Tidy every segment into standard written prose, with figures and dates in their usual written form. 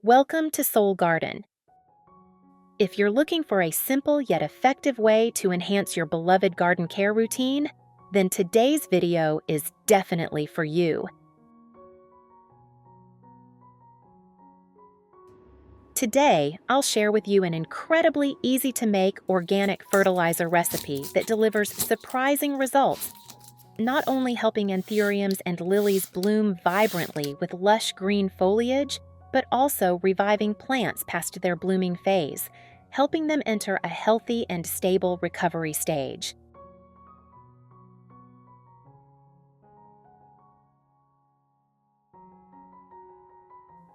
Welcome to Soul Garden. If you're looking for a simple yet effective way to enhance your beloved garden care routine, then today's video is definitely for you. Today, I'll share with you an incredibly easy-to-make organic fertilizer recipe that delivers surprising results, not only helping anthuriums and lilies bloom vibrantly with lush green foliage, but also reviving plants past their blooming phase, helping them enter a healthy and stable recovery stage.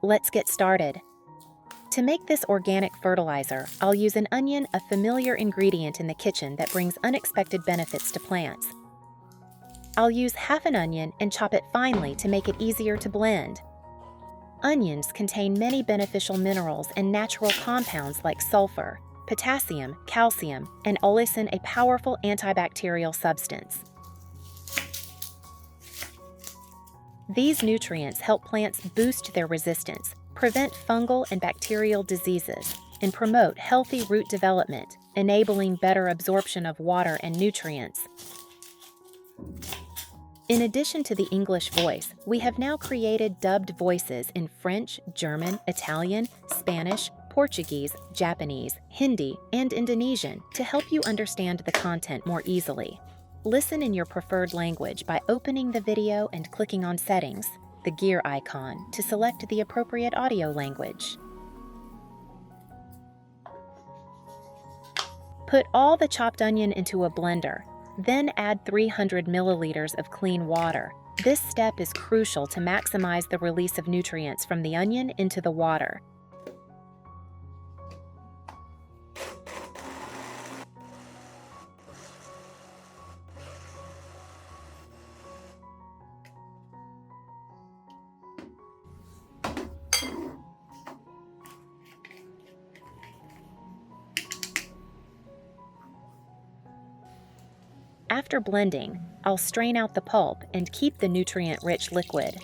Let's get started. To make this organic fertilizer, I'll use an onion, a familiar ingredient in the kitchen that brings unexpected benefits to plants. I'll use half an onion and chop it finely to make it easier to blend. Onions contain many beneficial minerals and natural compounds like sulfur, potassium, calcium, and allicin, a powerful antibacterial substance. These nutrients help plants boost their resistance, prevent fungal and bacterial diseases, and promote healthy root development, enabling better absorption of water and nutrients. In addition to the English voice, we have now created dubbed voices in French, German, Italian, Spanish, Portuguese, Japanese, Hindi, and Indonesian to help you understand the content more easily. Listen in your preferred language by opening the video and clicking on Settings, the gear icon, to select the appropriate audio language. Put all the chopped onion into a blender. Then add 300 milliliters of clean water. This step is crucial to maximize the release of nutrients from the onion into the water. After blending, I'll strain out the pulp and keep the nutrient-rich liquid.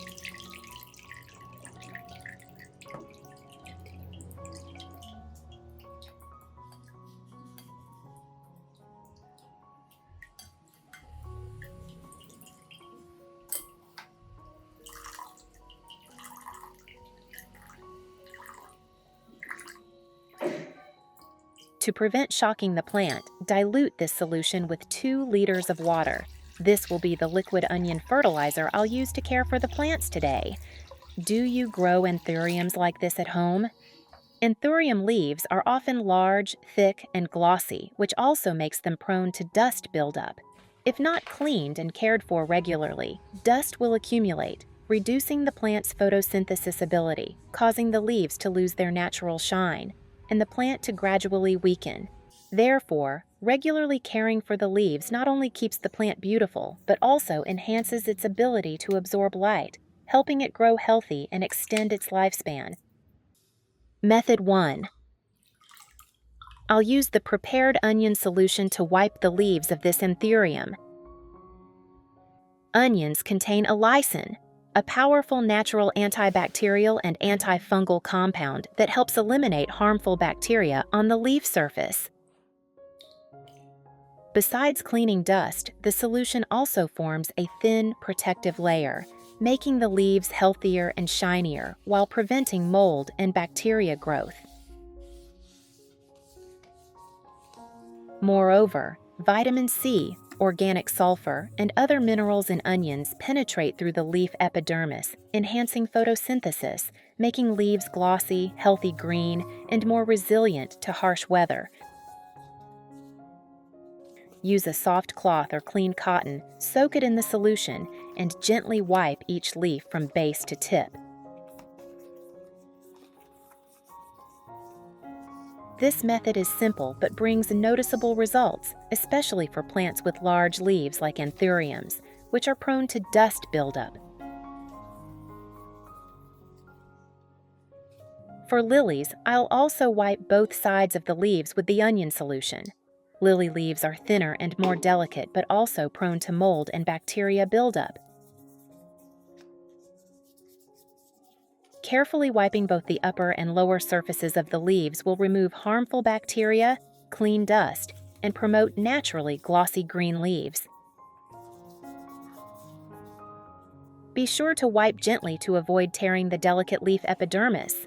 To prevent shocking the plant, dilute this solution with 2 liters of water. This will be the liquid onion fertilizer I'll use to care for the plants today. Do you grow anthuriums like this at home? Anthurium leaves are often large, thick, and glossy, which also makes them prone to dust buildup. If not cleaned and cared for regularly, dust will accumulate, reducing the plant's photosynthesis ability, causing the leaves to lose their natural shine, and the plant to gradually weaken. Therefore, regularly caring for the leaves not only keeps the plant beautiful, but also enhances its ability to absorb light, helping it grow healthy and extend its lifespan. Method 1. I'll use the prepared onion solution to wipe the leaves of this anthurium. Onions contain allicin, a powerful natural antibacterial and antifungal compound that helps eliminate harmful bacteria on the leaf surface. Besides cleaning dust, the solution also forms a thin, protective layer, making the leaves healthier and shinier while preventing mold and bacteria growth. Moreover, vitamin C, organic sulfur, and other minerals in onions penetrate through the leaf epidermis, enhancing photosynthesis, making leaves glossy, healthy green, and more resilient to harsh weather. Use a soft cloth or clean cotton, soak it in the solution, and gently wipe each leaf from base to tip. This method is simple but brings noticeable results, especially for plants with large leaves like anthuriums, which are prone to dust buildup. For lilies, I'll also wipe both sides of the leaves with the onion solution. Lily leaves are thinner and more delicate but also prone to mold and bacteria buildup. Carefully wiping both the upper and lower surfaces of the leaves will remove harmful bacteria, clean dust, and promote naturally glossy green leaves. Be sure to wipe gently to avoid tearing the delicate leaf epidermis.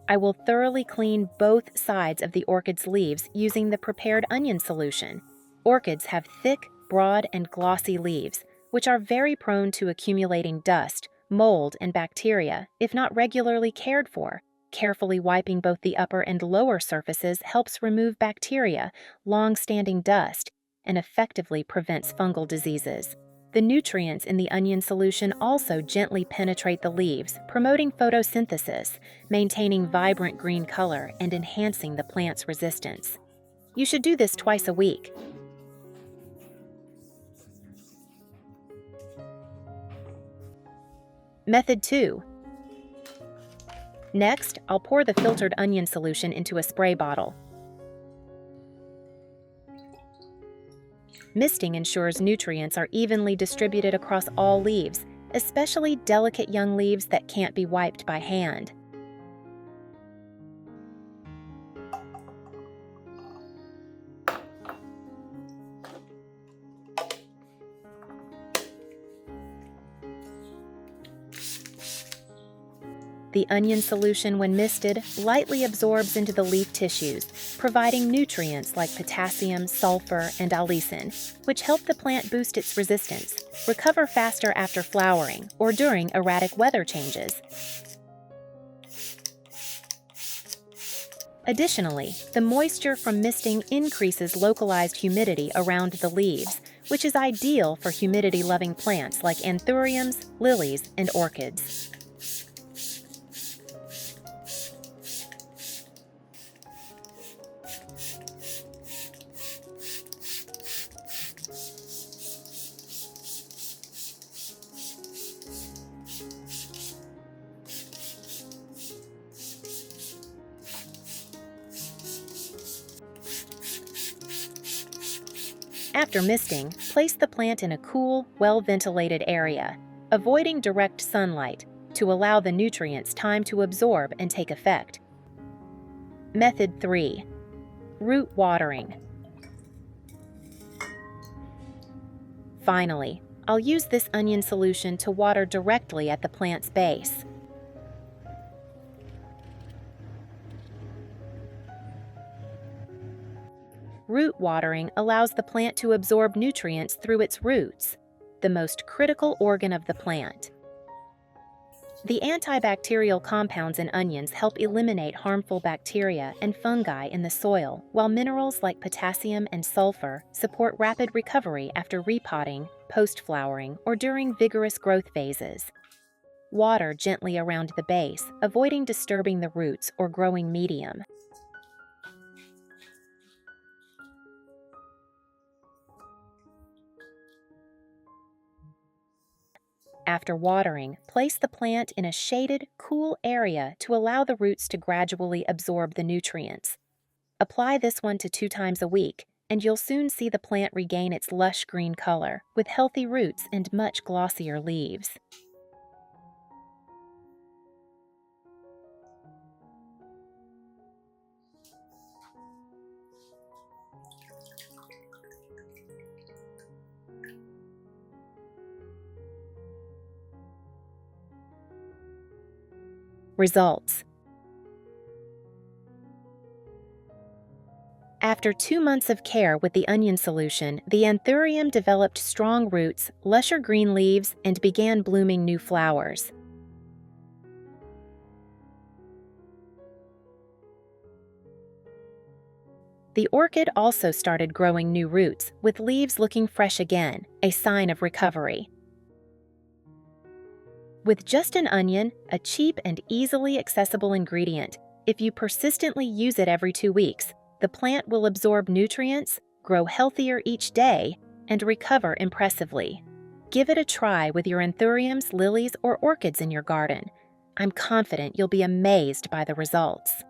I will thoroughly clean both sides of the orchid's leaves using the prepared onion solution. Orchids have thick, broad, and glossy leaves, which are very prone to accumulating dust, mold, and bacteria if not regularly cared for. Carefully wiping both the upper and lower surfaces helps remove bacteria, long-standing dust, and effectively prevents fungal diseases. The nutrients in the onion solution also gently penetrate the leaves, promoting photosynthesis, maintaining vibrant green color, and enhancing the plant's resistance. You should do this twice a week. Method 2. Next, I'll pour the filtered onion solution into a spray bottle. Misting ensures nutrients are evenly distributed across all leaves, especially delicate young leaves that can't be wiped by hand. The onion solution, when misted, lightly absorbs into the leaf tissues, providing nutrients like potassium, sulfur, and allicin, which help the plant boost its resistance, recover faster after flowering, or during erratic weather changes. Additionally, the moisture from misting increases localized humidity around the leaves, which is ideal for humidity-loving plants like anthuriums, lilies, and orchids. After misting, place the plant in a cool, well-ventilated area, avoiding direct sunlight to allow the nutrients time to absorb and take effect. Method 3. Root watering. Finally, I'll use this onion solution to water directly at the plant's base. Root watering allows the plant to absorb nutrients through its roots, the most critical organ of the plant. The antibacterial compounds in onions help eliminate harmful bacteria and fungi in the soil, while minerals like potassium and sulfur support rapid recovery after repotting, post-flowering, or during vigorous growth phases. Water gently around the base, avoiding disturbing the roots or growing medium. After watering, place the plant in a shaded, cool area to allow the roots to gradually absorb the nutrients. Apply this 1 to 2 times a week, and you'll soon see the plant regain its lush green color, with healthy roots and much glossier leaves. Results. After 2 months of care with the onion solution, the Anthurium developed strong roots, lusher green leaves, and began blooming new flowers. The orchid also started growing new roots, with leaves looking fresh again, a sign of recovery. With just an onion, a cheap and easily accessible ingredient, if you persistently use it every 2 weeks, the plant will absorb nutrients, grow healthier each day, and recover impressively. Give it a try with your anthuriums, lilies, or orchids in your garden. I'm confident you'll be amazed by the results.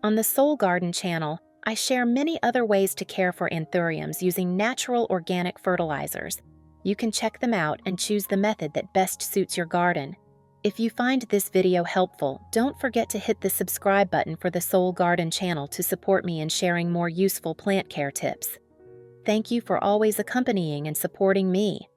On the Soul Garden channel, I share many other ways to care for anthuriums using natural organic fertilizers. You can check them out and choose the method that best suits your garden. If you find this video helpful, don't forget to hit the subscribe button for the Soul Garden channel to support me in sharing more useful plant care tips. Thank you for always accompanying and supporting me.